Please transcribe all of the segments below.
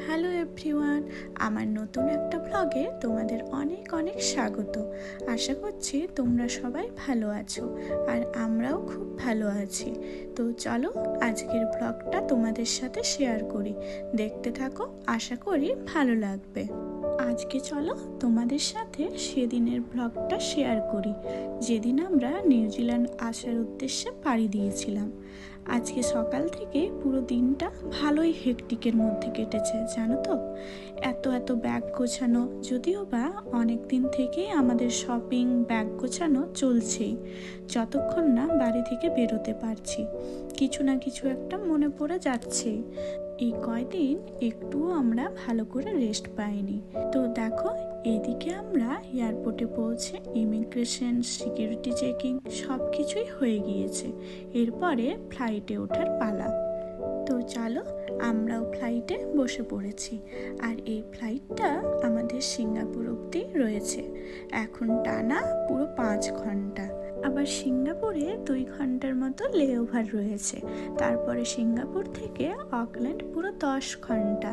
Hello everyone, আমার নতুন একটা ব্লগে তোমাদের অনেক অনেক স্বাগত। আশা করছি তোমরা সবাই ভালো আছো আর আমরাও খুব ভালো আছি। তো চলো আজকের ব্লগটা তোমাদের সাথে শেয়ার করি, দেখতে থাকো, আশা করি ভালো লাগবে। আজকে চলো তোমাদের সাথে সেদিনের ব্লগটা শেয়ার করি, যেদিন আমরা নিউজিল্যান্ড আসার উদ্দেশ্যে পাড়ি দিয়েছিলাম। আজকে সকাল থেকে পুরো দিনটা ভালোই হেকটিকের মধ্যে কেটেছে, জানো তো। এত ব্যাগ গোছানো, যদিও বা অনেক দিন থেকেই আমাদের শপিং ব্যাগ গোছানো চলছেই। যতক্ষণ না বাড়ি থেকে বেরোতে পারছি, কিছু না কিছু একটা মনে পড়ে যাচ্ছেই। এই কয়দিন একটুও আমরা ভালো করে রেস্ট পাইনি। তো দেখো, এদিকে আমরা এয়ারপোর্টে পৌঁছে ইমিগ্রেশন, সিকিউরিটি চেকিং সব কিছুই হয়ে গিয়েছে। এরপরে ফ্লাইটে ওঠার পালা। তো চলো, আমরাও ফ্লাইটে বসে পড়েছি। আর এই ফ্লাইটটা আমাদের সিঙ্গাপুর অবধি রয়েছে। এখন টানা পুরো 5 ঘন্টা। আবার সিঙ্গাপুরে 2 ঘন্টার মতো লেওভার রয়েছে। তারপরে সিঙ্গাপুর থেকে অকল্যান্ড পুরো 10 ঘন্টা।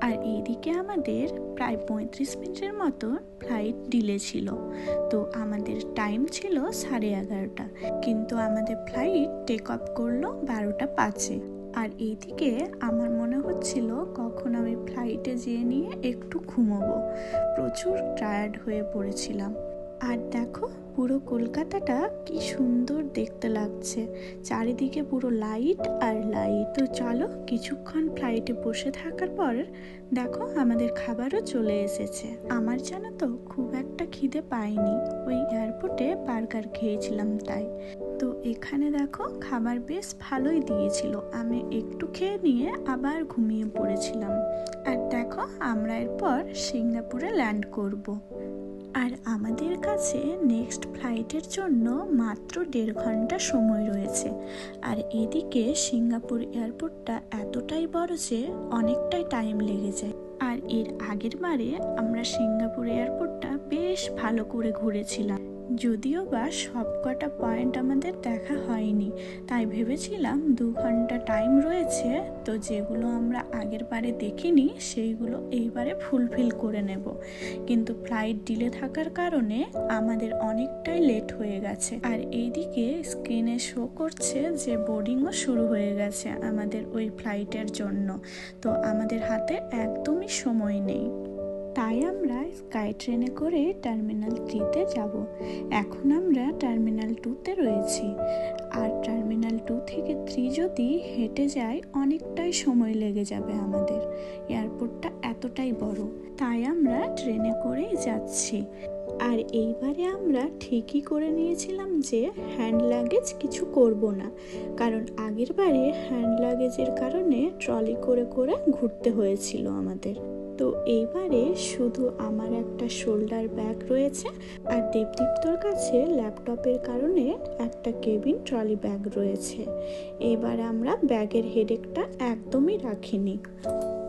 আর এইদিকে আমাদের প্রায় 35 মিনিটের মতো ফ্লাইট ডিলে ছিল। তো আমাদের টাইম ছিল 11:30, কিন্তু আমাদের ফ্লাইট টেক অফ করলো 12টা 5-এ। আর এইদিকে আমার মনে হচ্ছিল কখন আমি ফ্লাইটে যেয়ে নিয়ে একটু ঘুমোবো। প্রচুর টায়ার্ড হয়ে পড়েছিলাম। আর দেখো, পুরো কলকাতাটা কি সুন্দর দেখতে লাগছে, চারিদিকে পুরো লাইট আর লাইট। তো চলো, কিছুক্ষণ ফ্লাইটে বসে থাকার পর দেখো আমাদের খাবারও চলে এসেছে। আমার জানো তো খুব একটা খিদে পাইনি, ওই এয়ারপোর্টে বার্গার খেয়েছিলাম তাই। তো এখানে দেখো খাবার বেশ ভালোই দিয়েছিল, আমি একটু খেয়ে নিয়ে আবার ঘুমিয়ে পড়েছিলাম। আর দেখো, আমরা এরপর সিঙ্গাপুরে ল্যান্ড করব। আর আমাদের কাছে নেক্সট ফ্লাইটের জন্য মাত্র 1.5 ঘন্টা সময় রয়েছে। আর এদিকে সিঙ্গাপুর এয়ারপোর্টটা এতটাই বড় যে অনেকটাই টাইম লেগে যায়। আর এর আগের বারে আমরা সিঙ্গাপুর এয়ারপোর্টটা বেশ ভালো করে ঘুরেছিলাম, যদিও বা সব কটা পয়েন্ট আমাদের দেখা হয়নি। তাই ভেবেছিলাম 2 ঘন্টা টাইম রয়েছে, তো যেগুলো আমরা আগের বারে দেখিনি সেইগুলো এইবারে ফুলফিল করে নেব। কিন্তু ফ্লাইট ডিলে থাকার কারণে আমাদের অনেকটাই লেট হয়ে গেছে। আর এইদিকে স্ক্রিনে শো করছে যে বোর্ডিংও শুরু হয়ে গেছে আমাদের ওই ফ্লাইটের জন্য। তো আমাদের হাতে একদমই সময় নেই। তাই আমরা স্কাই ট্রেনে করে টার্মিনাল 3-তে যাব। এখন আমরা টার্মিনাল 2-তে রয়েছি। আর টার্মিনাল 2 থেকে 3 যদি হেঁটে যাই অনেকটাই সময় লেগে যাবে আমাদের। এয়ারপোর্টটা এতটাই বড়, তাই আমরা ট্রেনে করেই যাচ্ছি। আর এইবারে আমরা ঠিকই করে নিয়েছিলাম যে হ্যান্ড লাগেজ কিছু করব না, কারণ আগের বারে হ্যান্ড লাগেজের কারণে ট্রলি করে করে ঘুরতে হয়েছিল আমাদের। তো এইবারে শুধু আমার একটা শোল্ডার ব্যাগ রয়েছে, আর দেবদীপ্তর কাছে ল্যাপটপের কারণে একটা কেবিন ট্রলি ব্যাগ রয়েছে। এবার আমরা ব্যাগের হেডেকটা একদমই রাখিনি।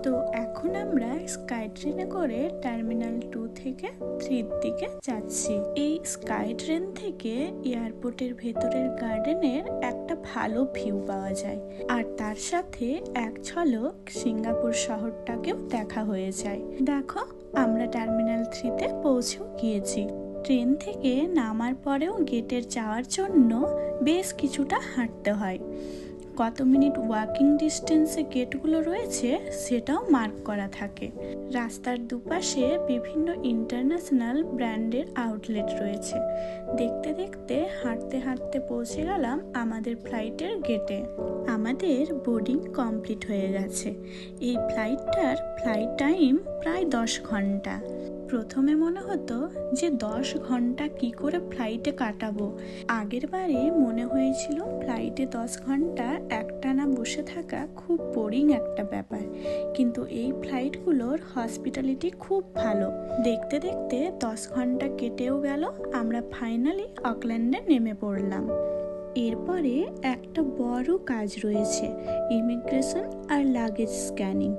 তো এখন আমরা স্কাই ট্রেনে করে টার্মিনাল 2 থেকে 3-র দিকে যাচ্ছি। এই স্কাই ট্রেন থেকে এয়ারপোর্টের ভেতরের গার্ডেনের একটা ভালো ভিউ পাওয়া যায়, আর তার সাথে এক ঝলক সিঙ্গাপুর শহরটাকেও দেখা হয়ে যায়। দেখো, আমরা টার্মিনাল 3-তে পৌঁছেও গিয়েছি। ট্রেন থেকে নামার পরেও গেটের যাওয়ার জন্য বেশ কিছুটা হাঁটতে হয়। কত মিনিট ওয়াকিং ডিস্টেন্সে গেটগুলো রয়েছে সেটাও মার্ক করা থাকে। রাস্তার দুপাশে বিভিন্ন ইন্টারন্যাশনাল ব্র্যান্ডের আউটলেট রয়েছে। দেখতে দেখতে হাঁটতে হাঁটতে পৌঁছে গেলাম আমাদের ফ্লাইটের গেটে। আমাদের বোর্ডিং কমপ্লিট হয়ে গেছে। এই ফ্লাইটটার ফ্লাইট টাইম প্রায় 10 ঘন্টা। প্রথমে মনে হতো যে 10 ঘন্টা কি করে ফ্লাইটে কাটাবো। আগের বারে মনে হয়েছিল ফ্লাইটে 10 ঘন্টা একটানা বসে থাকা খুব বোরিং একটা ব্যাপার, কিন্তু এই ফ্লাইটগুলোর হসপিটালিটি খুব ভালো। দেখতে দেখতে 10 ঘন্টা কেটেও গেল, আমরা ফাইনালি অকল্যান্ডে নেমে পড়লাম। এরপরে একটা বড় কাজ রয়েছে, ইমিগ্রেশন আর লাগেজ স্ক্যানিং।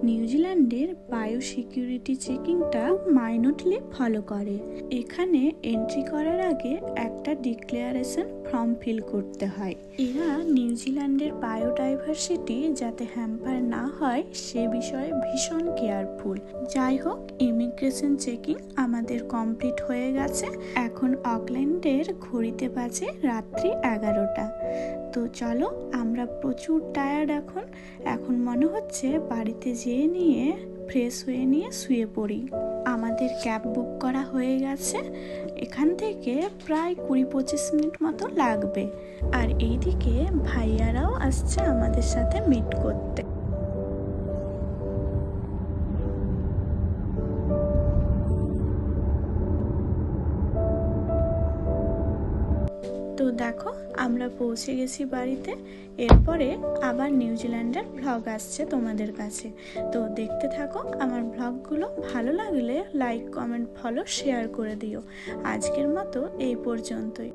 নিউজিল্যান্ডের বায়ো সিকিউরিটি চেকিংটা মাইনুটলি ফলো করে। এখানে এন্ট্রি করার আগে একটা ডিক্লারেশন ফর্ম ফিল করতে হয়। এরা নিউজিল্যান্ডের বায়োডাইভার্সিটি যাতে হ্যাম্পার না হয় সে বিষয়ে ভীষণ কেয়ারফুল। যাই হোক, ইমিগ্রেশন চেকিং আমাদের কমপ্লিট হয়ে গেছে। এখন অকল্যান্ডের ঘড়িতে বাজে রাত্রি 11টা। তো চলো, আমরা প্রচুর টায়ার্ড এখন মনে হচ্ছে বাড়িতে যেয়ে নিয়ে ফ্রেশ হয়ে নিয়ে শুয়ে পড়ি। আমাদের ক্যাব বুক করা হয়ে গেছে। এখান থেকে প্রায় 20-25 মিনিট মতো লাগবে। আর এইদিকে ভাইয়ারাও আসছে আমাদের সাথে মিট করতে। তো দেখো, আমরা পৌঁছে গেছি বাড়িতে। এরপরে আবার নিউজিল্যান্ডের ভ্লগ আসছে তোমাদের কাছে। তো দেখতে থাকো আমার ভ্লগগুলো। ভালো লাগলে লাইক, কমেন্ট, ফলো, শেয়ার করে দিও। আজকের মতো এই পর্যন্তই।